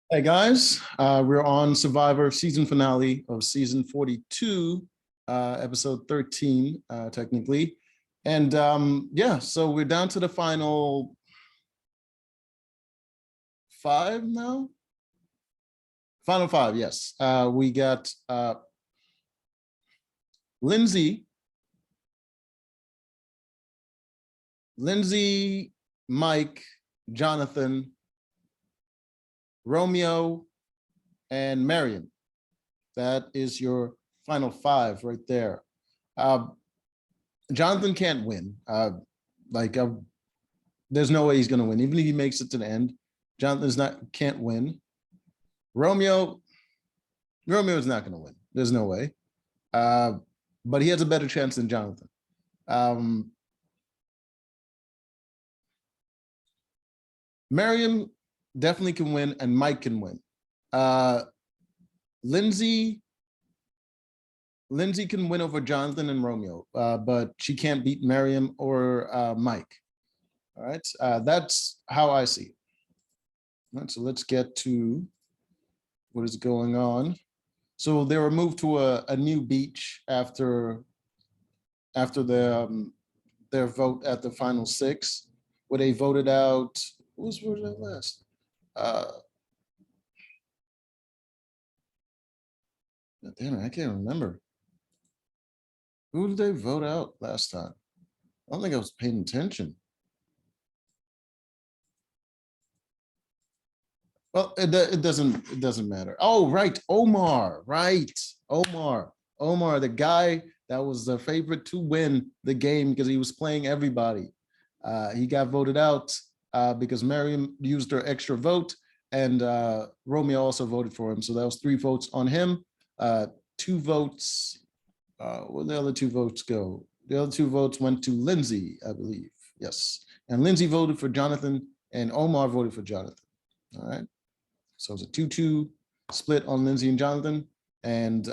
Hey guys, we're on Survivor season finale of season 42, episode 13, technically. And yeah, so we're down to the final five now. Final five, yes. We got Lindsay, Mike, Jonathan, Romeo, and Marion. That is your final five right there. Jonathan can't win. There's no way he's going to win. Even if he makes it to the end, Jonathan's can't win. Romeo is not going to win. There's no way. But he has a better chance than Jonathan. Marion definitely can win, and Mike can win. Lindsay can win over Jonathan and Romeo, but she can't beat Mariam or Mike. All right, that's how I see it. All right, so let's get to what is going on. So they were moved to a new beach after their vote at the final six, where they voted out. Who was voted out last? Damn it, I can't remember. Who did they vote out last time? I don't think I was paying attention. Well, it doesn't matter. Oh, right, Omar, right, Omar, the guy that was the favorite to win the game because he was playing everybody. He got voted out because Mariam used her extra vote, and Romeo also voted for him. So that was 3 votes on him. 2 votes. Where the other 2 votes go? The other 2 votes went to Lindsay, I believe. Yes, and Lindsay voted for Jonathan, and Omar voted for Jonathan. All right. So it's a 2-2 split on Lindsay and Jonathan, and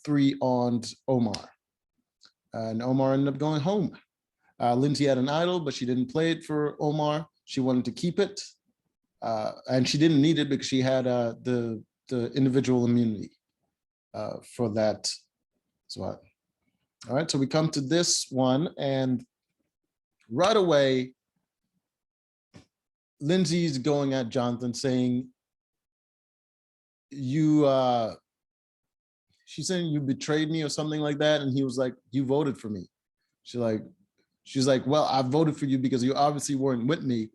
3 on Omar. And Omar ended up going home. Lindsay had an idol, but she didn't play it for Omar. She wanted to keep it, and she didn't need it because she had the individual immunity for that. So, all right, so we come to this one, and right away, Lindsay's going at Jonathan saying, she's saying you betrayed me or something like that. And he was like, you voted for me. She's like, well, I voted for you because you obviously weren't with me.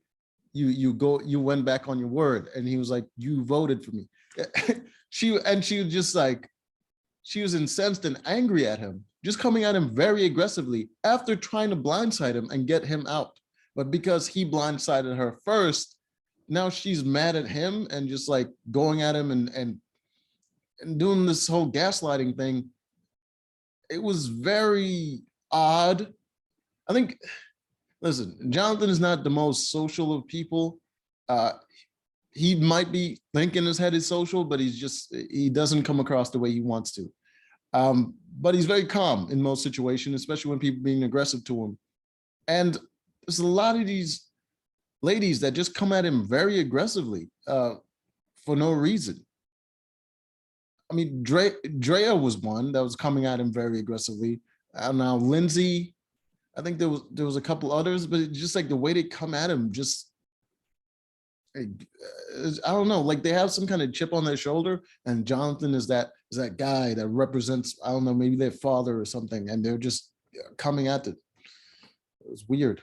You went back on your word. And he was like, you voted for me. She was just like, she was incensed and angry at him, just coming at him very aggressively after trying to blindside him and get him out. But because he blindsided her first, now she's mad at him and just like going at him and doing this whole gaslighting thing. It was very odd. I think, listen, Jonathan is not the most social of people. He might be thinking his head is social, but he doesn't come across the way he wants to. But he's very calm in most situations, especially when people are being aggressive to him. And there's a lot of these ladies that just come at him very aggressively for no reason. I mean, Drea was one that was coming at him very aggressively. Now Lindsay, I think there was a couple others, but it's just like the way they come at him, just I don't know, like they have some kind of chip on their shoulder, and Jonathan is that guy that represents, I don't know, maybe their father or something, and they're just coming at it. It was weird.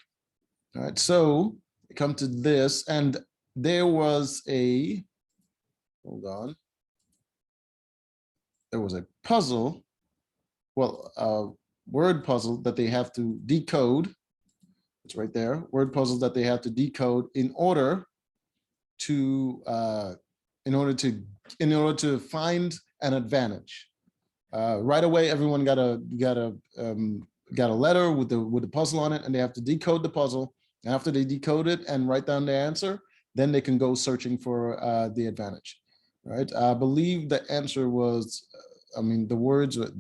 All right, so we come to this, and there was a, hold on. There was a puzzle, well, a word puzzle that they have to decode. It's right there, word puzzles that they have to decode in order to find an advantage. Right away, everyone got a letter with the puzzle on it, and they have to decode the puzzle. After they decode it and write down the answer, then they can go searching for the advantage. Right? I believe the answer was, the words were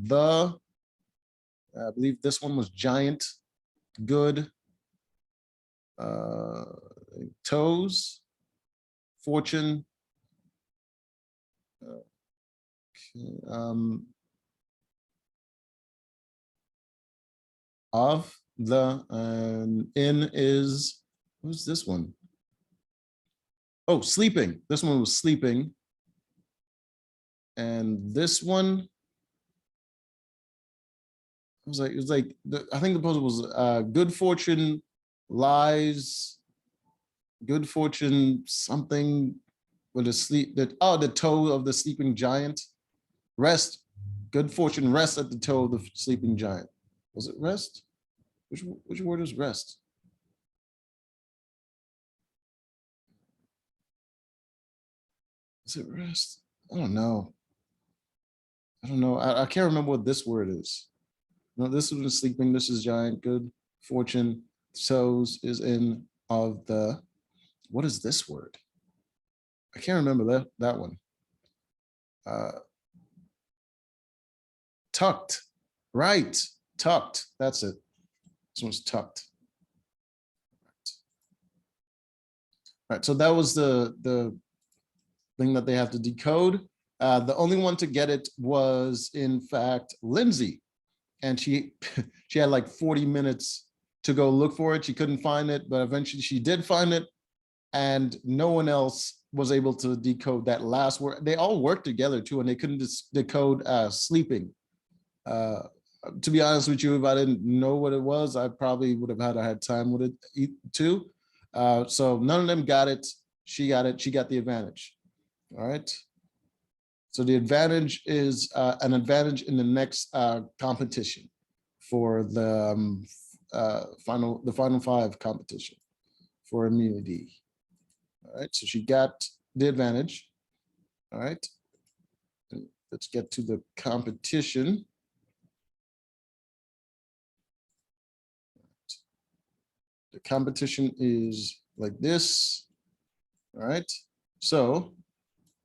I believe this one was giant, good, toes, fortune, Okay, of the, and in is, who's this one? Oh, sleeping. This one was sleeping. And this one, it was like I think the puzzle was good fortune lies, good fortune something with a sleep that, oh, the toe of the sleeping giant. Rest, good fortune rests at the toe of the sleeping giant. Was it rest? Which word is rest? Is it rest? I don't know. I don't know. I can't remember what this word is. No, this is sleeping. This is giant. Good fortune. Sows is in of the. What is this word? I can't remember that one. Tucked. Right. Tucked. That's it. This one's tucked. Right. So that was the thing that they have to decode. The only one to get it was, in fact, Lindsay. And she had like 40 minutes to go look for it. She couldn't find it, but eventually she did find it. And no one else was able to decode that last word. They all worked together too, and they couldn't decode sleeping. To be honest with you, if I didn't know what it was, I probably would have had time with it too. So none of them got it. She got it. She got the advantage. All right. So the advantage is an advantage in the next competition for the final five competition for immunity. All right. So she got the advantage. All right. Let's get to the competition. The competition is like this. All right. So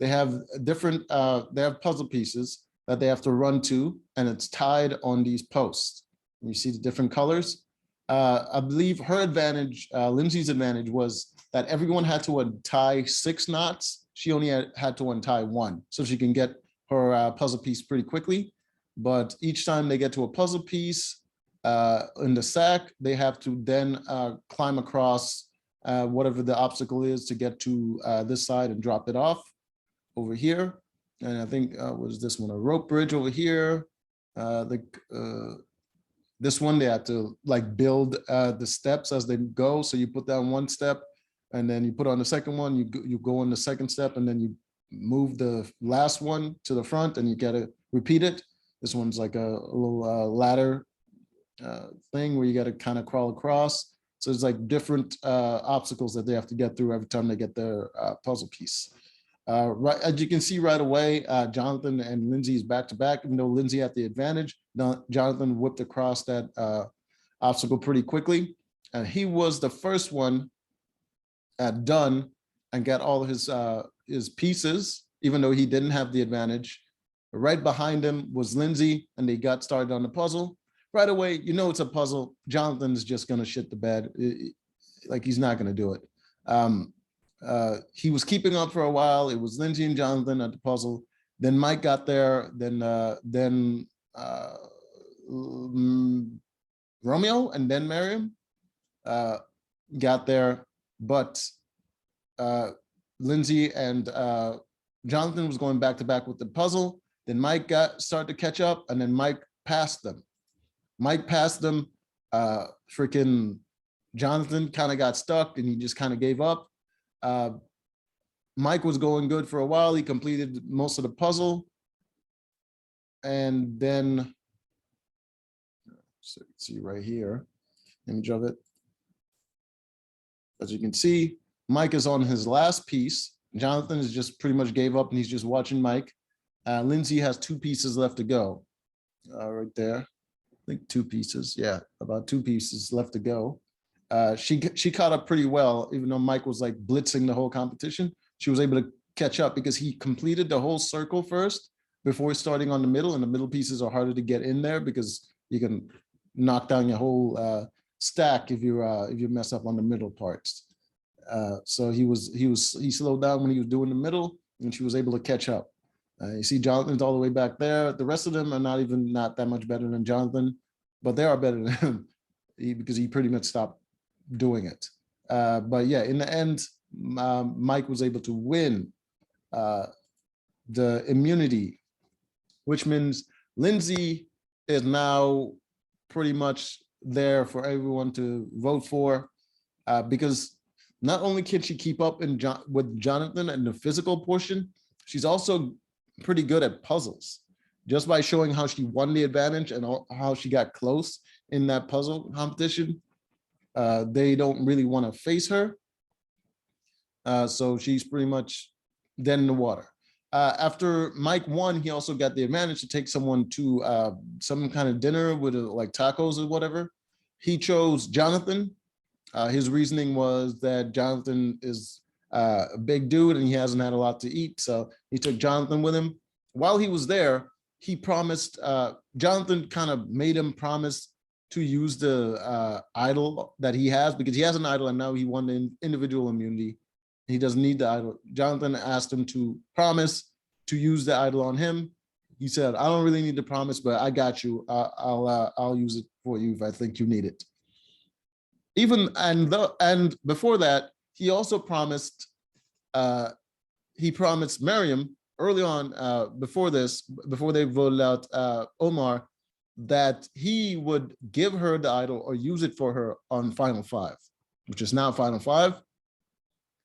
they have different, they have puzzle pieces that they have to run to, and it's tied on these posts. And you see the different colors. I believe her advantage, Lindsay's advantage, was that everyone had to untie 6 knots. She only had to untie 1, so she can get her puzzle piece pretty quickly. But each time they get to a puzzle piece in the sack, they have to then climb across whatever the obstacle is to get to this side and drop it off over here. And I think what is this one, a rope bridge over here. This one they have to like build the steps as they go. So you put down 1 step, and then you put on the second one, you go on the second step, and then you move the last one to the front, and you gotta repeat it. This one's like a little ladder thing where you gotta kind of crawl across. So it's like different obstacles that they have to get through every time they get their puzzle piece. Right, as you can see right away, Jonathan and Lindsay is back to back. Even though Lindsay had the advantage, Jonathan whipped across that obstacle pretty quickly. And he was the first one done and got all his pieces, even though he didn't have the advantage. Right behind him was Lindsay, and they got started on the puzzle. Right away, you know it's a puzzle. Jonathan's just gonna shit the bed. Like he's not gonna do it. He was keeping up for a while. It was Lindsay and Jonathan at the puzzle. Then Mike got there. Then Romeo and then Miriam got there. But Lindsay and Jonathan was going back to back with the puzzle. Then Mike started to catch up, and then Mike passed them. Mike passed them. Freaking Jonathan kind of got stuck, and he just kind of gave up. Mike was going good for a while. He completed most of the puzzle. And then, so you can see right here, image of it. As you can see, Mike is on his last piece. Jonathan is just pretty much gave up, and he's just watching Mike. Lindsay has 2 pieces left to go. Right there. I think 2 pieces. Yeah, about 2 pieces left to go. She caught up pretty well, even though Mike was like blitzing the whole competition. She was able to catch up because he completed the whole circle first before starting on the middle, and the middle pieces are harder to get in there because you can knock down your whole stack if you mess up on the middle parts. So he slowed down when he was doing the middle, and she was able to catch up. You see Jonathan's all the way back there. The rest of them are not that much better than Jonathan, but they are better than him because he pretty much stopped doing it. But yeah, in the end, Mike was able to win the immunity, which means Lindsay is now pretty much there for everyone to vote for, because not only can she keep up with Jonathan in the physical portion, she's also pretty good at puzzles, just by showing how she won the advantage and how she got close in that puzzle competition. They don't really want to face her. So she's pretty much dead in the water. After Mike won, he also got the advantage to take someone to some kind of dinner with like tacos or whatever. He chose Jonathan. His reasoning was that Jonathan is a big dude and he hasn't had a lot to eat. So he took Jonathan with him. While he was there, he promised, Jonathan kind of made him promise to use the idol that he has, because he has an idol and now he won the individual immunity. He doesn't need the idol. Jonathan asked him to promise to use the idol on him. He said, I don't really need to promise, but I got you. I'll use it for you if I think you need it. And before that, he also promised, Miriam early on, before they voted out Omar, that he would give her the idol or use it for her on Final Five, which is now Final Five.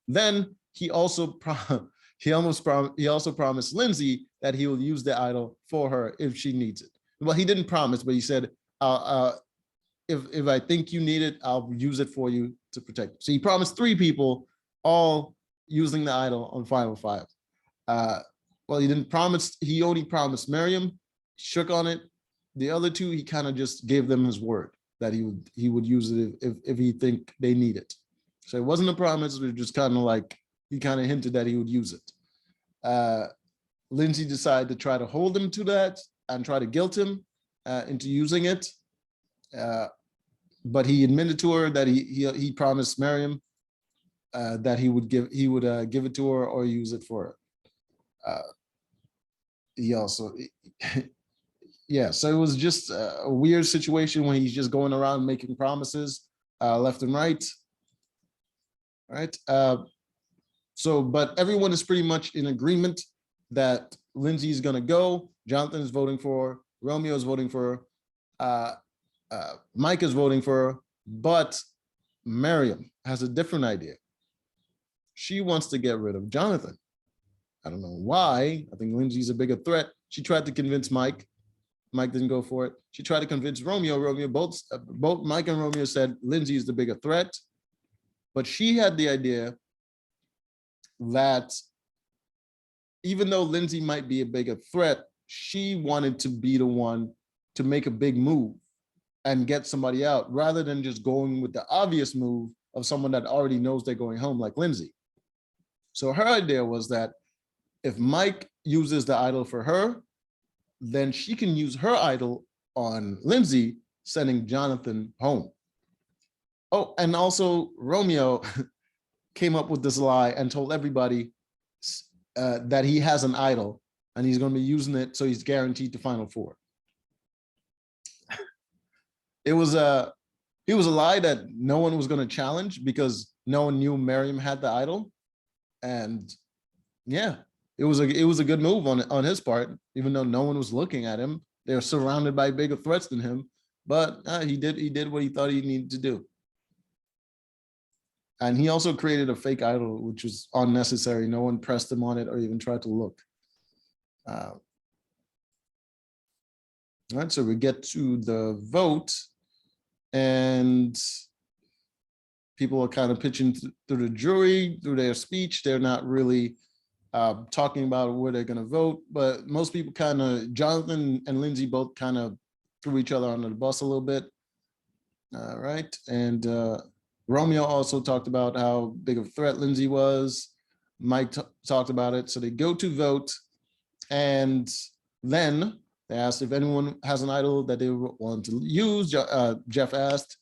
Then he also promised Lindsay that he will use the idol for her if she needs it. Well, he didn't promise, but he said, if I think you need it, I'll use it for you to protect you. So he promised 3 people, all using the idol on Final Five. Well, he only promised Miriam, shook on it. The other 2, he kind of just gave them his word that he would use it if he think they need it. So it wasn't a promise, it was just kind of like, he kind of hinted that he would use it. Lindsay decided to try to hold him to that and try to guilt him into using it. But he admitted to her that he promised Miriam that he would give it to her or use it for her. He also, yeah, so it was just a weird situation when he's just going around making promises left and right. Right. But everyone is pretty much in agreement that Lindsay is going to go. Jonathan is voting for her. Romeo is voting for her. Mike is voting for her. But Miriam has a different idea. She wants to get rid of Jonathan. I don't know why. I think Lindsay's a bigger threat. She tried to convince Mike. Mike didn't go for it. She tried to convince Romeo. Both Mike and Romeo said Lindsay is the bigger threat. But she had the idea that even though Lindsay might be a bigger threat, she wanted to be the one to make a big move and get somebody out, rather than just going with the obvious move of someone that already knows they're going home, like Lindsay. So her idea was that if Mike uses the idol for her, then she can use her idol on Lindsay, sending Jonathan home. Oh, and also Romeo came up with this lie and told everybody that he has an idol and he's going to be using it, so he's guaranteed to Final Four. It was a lie that no one was going to challenge because no one knew Miriam had the idol, and yeah, it was a good move on his part, even though no one was looking at him. They were surrounded by bigger threats than him, but he did what he thought he needed to do. And he also created a fake idol, which was unnecessary. No one pressed him on it or even tried to look. All right, so we get to the vote, and people are kind of pitching through the jury, through their speech. They're not really talking about where they're going to vote, but most people kind of, Jonathan and Lindsay both kind of threw each other under the bus a little bit. All right, and Romeo also talked about how big of a threat Lindsay was. Mike talked about it. So they go to vote, and then they asked if anyone has an idol that they want to use. Jeff asked,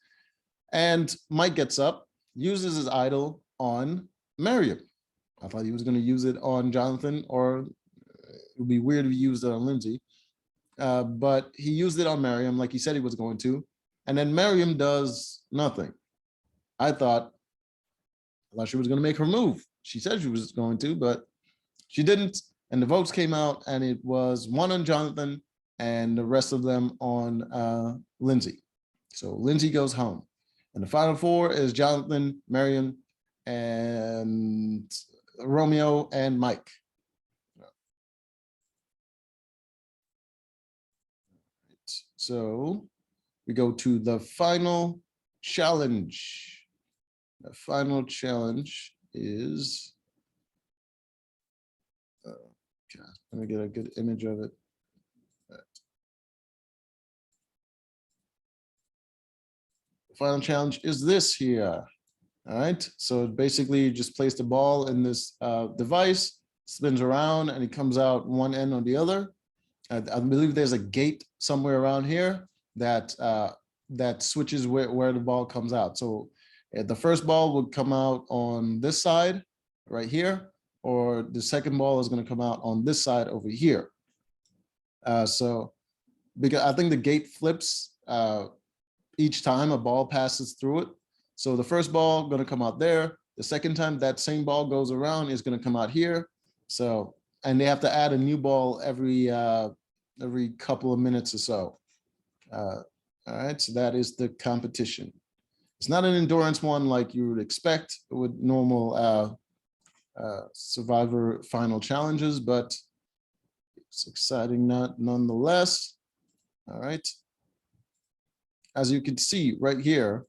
and Mike gets up, uses his idol on Miriam. I thought he was going to use it on Jonathan or It would be weird if he used it on Lindsay. But he used it on Miriam like he said he was going to. And then Miriam does nothing. I thought she was going to make her move. She said she was going to, but she didn't. And the votes came out, and it was 1 on Jonathan and the rest of them on Lindsay. So Lindsay goes home. And the final 4 is Jonathan, Miriam, and Romeo and Mike. So we go to the final challenge. The final challenge is, okay, let me get a good image of it. The final challenge is this here. All right, so basically you just place the ball in this device, spins around, and it comes out one end or the other. I believe there's a gate somewhere around here that that switches where the ball comes out. So the first ball would come out on this side right here, or the second ball is going to come out on this side over here. So because I think the gate flips each time a ball passes through it. So the first ball going to come out there. The second time that same ball goes around is going to come out here. So, and they have to add a new ball every couple of minutes or so. All right, so that is the competition. It's not an endurance one like you would expect with normal Survivor final challenges, but it's exciting nonetheless. All right. As you can see right here,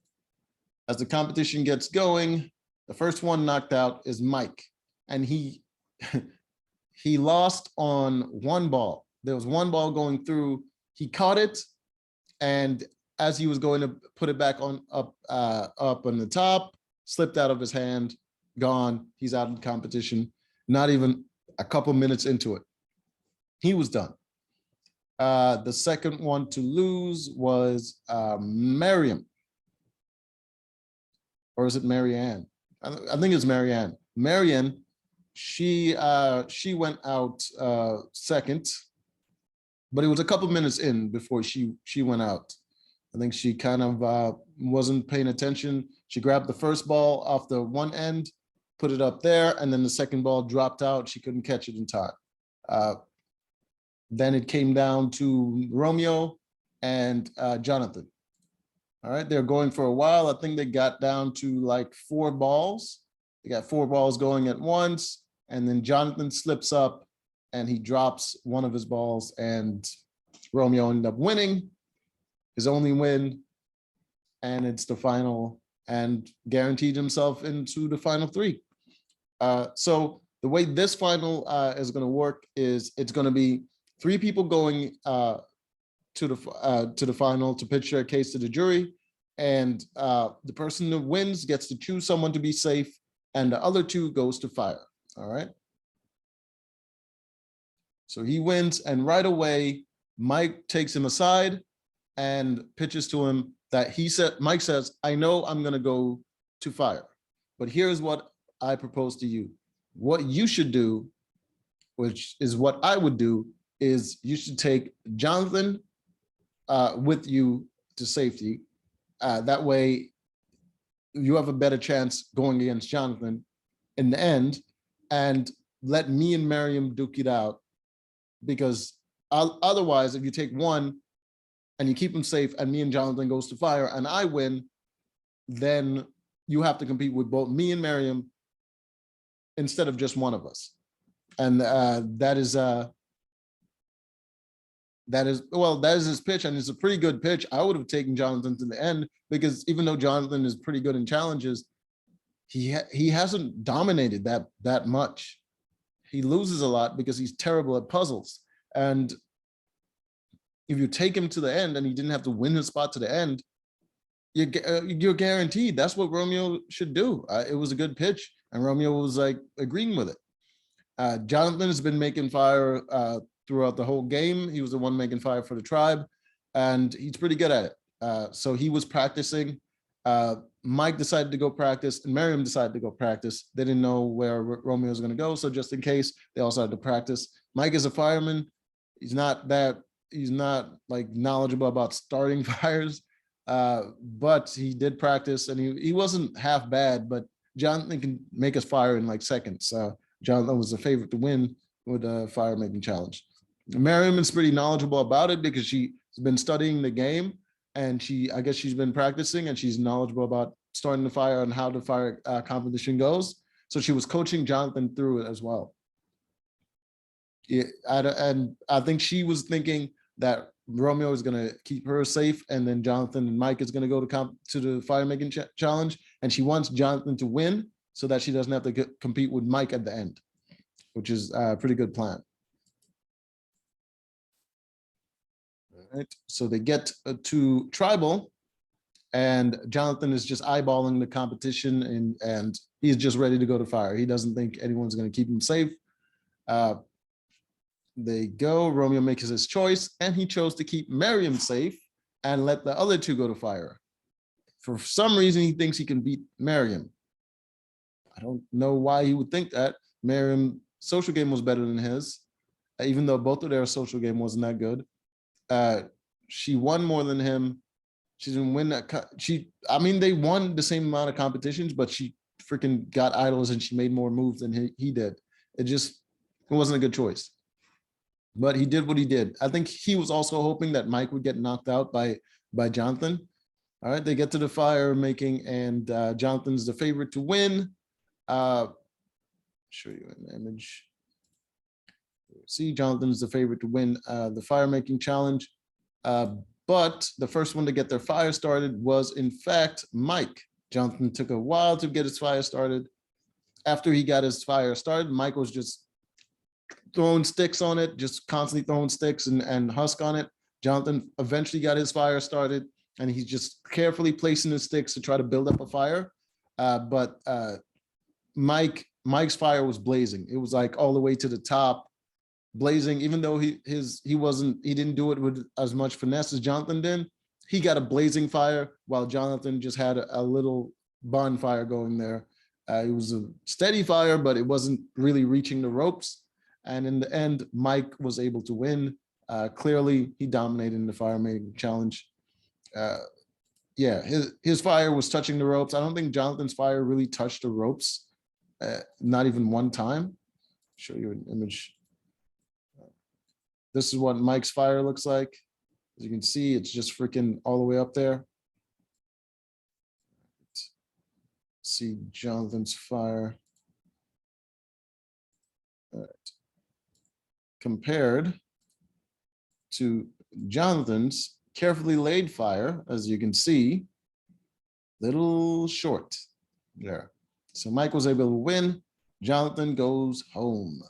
as the competition gets going, the first one knocked out is Mike, and he lost on one ball. There was one ball going through. He caught it, and as he was going to put it back on up on the top, slipped out of his hand, gone. He's out of the competition. Not even a couple minutes into it, he was done. The second one to lose was Miriam. Or is it Marianne? I think it's Marianne. Marianne, she went out second, but it was a couple minutes in before she went out. I think she kind of wasn't paying attention. She grabbed the first ball off the one end, put it up there, and then the second ball dropped out. She couldn't catch it in time. Then it came down to Romeo and Jonathan. All right, they're going for a while. I think they got down to like 4 balls. They got 4 balls going at once, and then Jonathan slips up and he drops one of his balls, and Romeo ended up winning, his only win, and it's the final, and guaranteed himself into the final 3. So the way this final is going to work is it's going to be 3 people going to the final to pitch their case to the jury, and the person that wins gets to choose someone to be safe, and the other 2 goes to fire. All right. So he wins, and right away, Mike takes him aside and pitches to him that Mike says, I know I'm going to go to fire, but here's what I propose to you. What you should do, which is what I would do, is you should take Jonathan with you to safety. That way you have a better chance going against Jonathan in the end, and let me and Miriam duke it out, because otherwise, if you take one and you keep him safe and me and Jonathan goes to fire and I win, then you have to compete with both me and Miriam instead of just one of us. And that is his pitch, and it's a pretty good pitch. I would have taken Jonathan to the end, because even though Jonathan is pretty good in challenges, he hasn't dominated that much. He loses a lot because he's terrible at puzzles. And if you take him to the end and he didn't have to win his spot to the end, you're guaranteed. That's what Romeo should do. It was a good pitch, and Romeo was like agreeing with it. Jonathan has been making fire throughout the whole game. He was the one making fire for the tribe, and he's pretty good at it. So he was practicing. Mike decided to go practice, and Miriam decided to go practice. They didn't know where Romeo was going to go, so just in case, they all started to practice. Mike is a fireman. He's not like knowledgeable about starting fires, but he did practice, and he wasn't half bad. But Jonathan can make us fire in like seconds. So Jonathan was the favorite to win with a fire making challenge. Miriam is pretty knowledgeable about it because she's been studying the game, and I guess she's been practicing, and she's knowledgeable about starting the fire and how the fire competition goes. So she was coaching Jonathan through it as well. Yeah, and I think she was thinking that Romeo is going to keep her safe, and then Jonathan and Mike is going to go to the fire making challenge, and she wants Jonathan to win so that she doesn't have to compete with Mike at the end, which is a pretty good plan. All right, so they get to tribal, and Jonathan is just eyeballing the competition, and he's just ready to go to fire. He doesn't think anyone's going to keep him safe. They go, Romeo makes his choice, and he chose to keep Miriam safe and let the other two go to fire. For some reason, he thinks he can beat Miriam. I don't know why he would think that. Miriam's social game was better than his, even though both of their social game wasn't that good. She won more than him. She didn't win that. They won the same amount of competitions, but she freaking got idols and she made more moves than he did. It wasn't a good choice. But he did what he did. I think he was also hoping that Mike would get knocked out by Jonathan. All right, they get to the fire making, and Jonathan's the favorite to win. Show you an image. See, Jonathan's the favorite to win the fire making challenge. But the first one to get their fire started was, in fact, Mike. Jonathan took a while to get his fire started. After he got his fire started, Mike was just throwing sticks on it, just constantly throwing sticks and husk on it. Jonathan eventually got his fire started, and he's just carefully placing the sticks to try to build up a fire. But Mike's fire was blazing. It was like all the way to the top, blazing. Even though he didn't do it with as much finesse as Jonathan did. He got a blazing fire, while Jonathan just had a little bonfire going there. It was a steady fire, but it wasn't really reaching the ropes. And in the end, Mike was able to win. Clearly, he dominated in the fire making challenge. Yeah, his fire was touching the ropes. I don't think Jonathan's fire really touched the ropes, not even one time. Show you an image. This is what Mike's fire looks like. As you can see, it's just freaking all the way up there. See Jonathan's fire. All right. Compared to Jonathan's carefully laid fire, as you can see, little short there. So Mike was able to win. Jonathan goes home.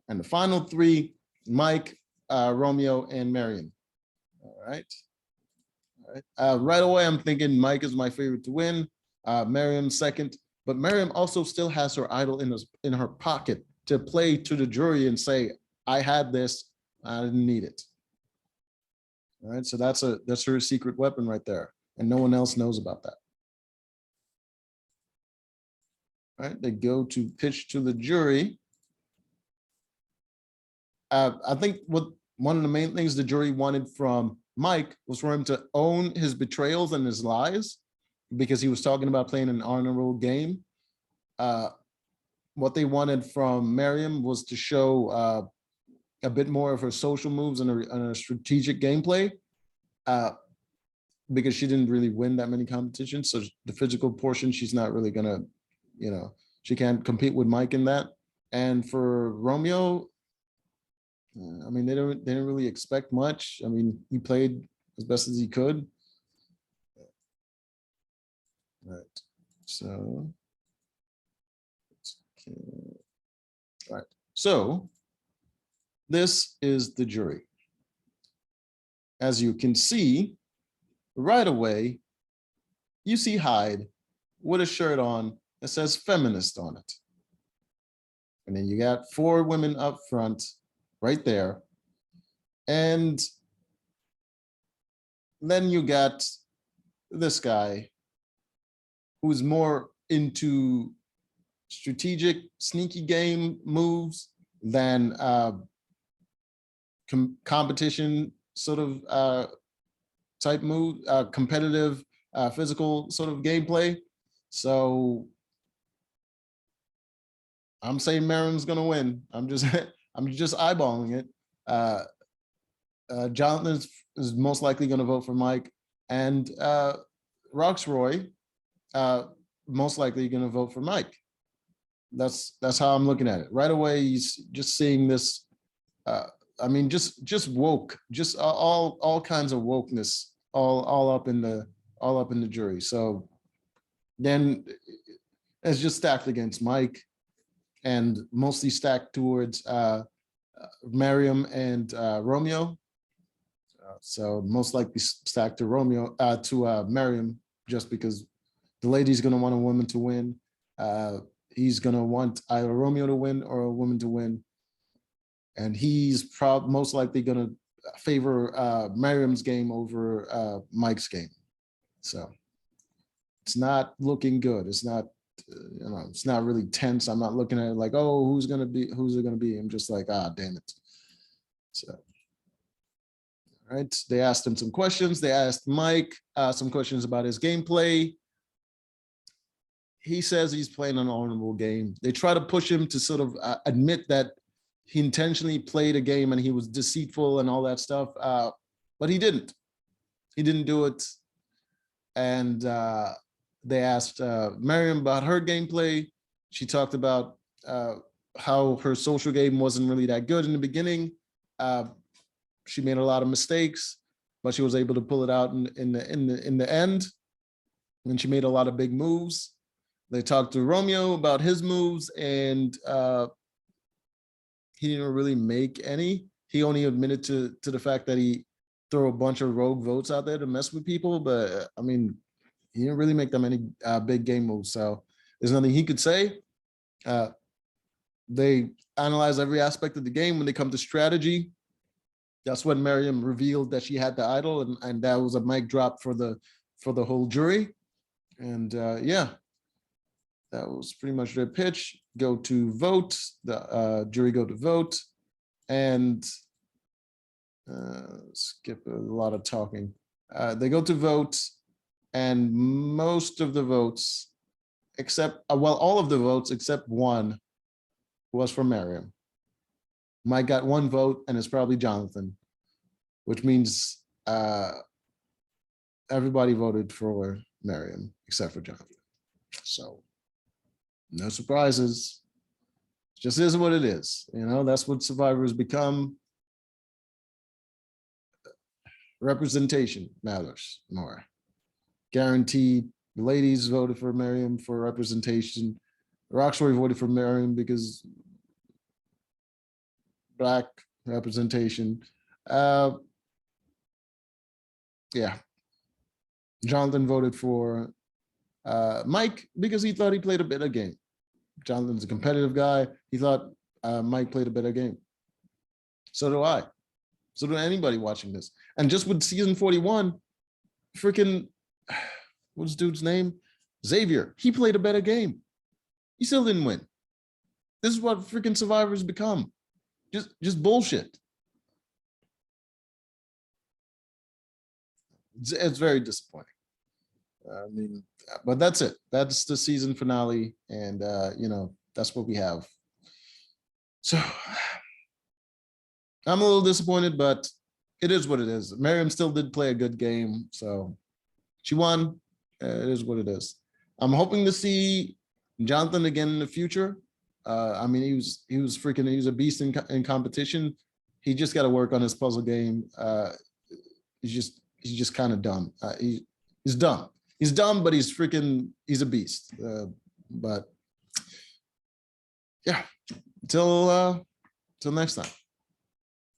And the final three, Mike, Romeo, and Marion. All right. Right away, I'm thinking Mike is my favorite to win. Marion second, but Marion also still has her idol in her pocket to play to the jury and say, I had this, I didn't need it. All right, so that's her secret weapon right there, and no one else knows about that. All right, they go to pitch to the jury. I think one of the main things the jury wanted from Mike was for him to own his betrayals and his lies, because he was talking about playing an honorable game. What they wanted from Miriam was to show a bit more of her social moves and a strategic gameplay, because she didn't really win that many competitions. So the physical portion, she's not really gonna, she can't compete with Mike in that. And for Romeo, I mean, they didn't really expect much. I mean, he played as best as he could. All right, so, okay. All right, so this is the jury. As you can see, right away, you see Hyde with a shirt on that says feminist on it. And then you got 4 women up front right there. And then you got this guy who's more into strategic, sneaky game moves than competition sort of type move, competitive, physical sort of gameplay. So I'm saying Miriam's gonna win. I'm just I'm just eyeballing it. Jonathan is most likely going to vote for Mike, and Roxroy most likely going to vote for Mike. That's how I'm looking at it. Right away, he's just seeing this. I mean, just woke, just all kinds of wokeness, all up in the jury. So then it's just stacked against Mike, and mostly stacked towards Miriam and Romeo. So most likely stacked to Romeo, to Miriam, just because the lady's going to want a woman to win. He's going to want either Romeo to win or a woman to win. And he's most likely going to favor Miriam's game over Mike's game. So it's not looking good. It's not, it's not really tense. I'm not looking at it like, oh, who's it going to be? I'm just like, ah, damn it. So. Right, they asked him some questions. They asked Mike some questions about his gameplay. He says he's playing an honorable game. They try to push him to sort of admit that he intentionally played a game and he was deceitful and all that stuff, but he didn't. He didn't do it. And they asked Miriam about her gameplay. She talked about how her social game wasn't really that good in the beginning. She made a lot of mistakes, but she was able to pull it out in the end. And she made a lot of big moves. They talked to Romeo about his moves, and he didn't really make any. He only admitted to the fact that he threw a bunch of rogue votes out there to mess with people, but I mean, he didn't really make that many big game moves. So there's nothing he could say. They analyze every aspect of the game. When they come to strategy, that's when Miriam revealed that she had the idol, and that was a mic drop for the whole jury. And yeah, that was pretty much their pitch. Go to vote. The jury go to vote, and skip a lot of talking. They go to vote, and most of the votes, except all of the votes except one, was for Miriam. Mike got one vote, and it's probably Jonathan, which means everybody voted for Miriam except for Jonathan. So no surprises. It just is what it is. That's what survivors become. Representation matters more. Guaranteed. The ladies voted for Miriam for representation. Roxbury voted for Miriam because Black representation. Yeah. Jonathan voted for Mike because he thought he played a better game. Jonathan's a competitive guy. He thought Mike played a better game. So do I. So do anybody watching this. And just with season 41, freaking, what's dude's name? Xavier. He played a better game. He still didn't win. This is what freaking survivors become. Just bullshit. It's very disappointing. I mean, but that's it. That's the season finale, and that's what we have. So I'm a little disappointed, but it is what it is. Miriam still did play a good game, so she won. It is what it is. I'm hoping to see Jonathan again in the future. I mean, he was a beast in competition. He just got to work on his puzzle game. He's just kind of dumb. He's dumb. He's dumb, but he's a beast. But yeah, till next time.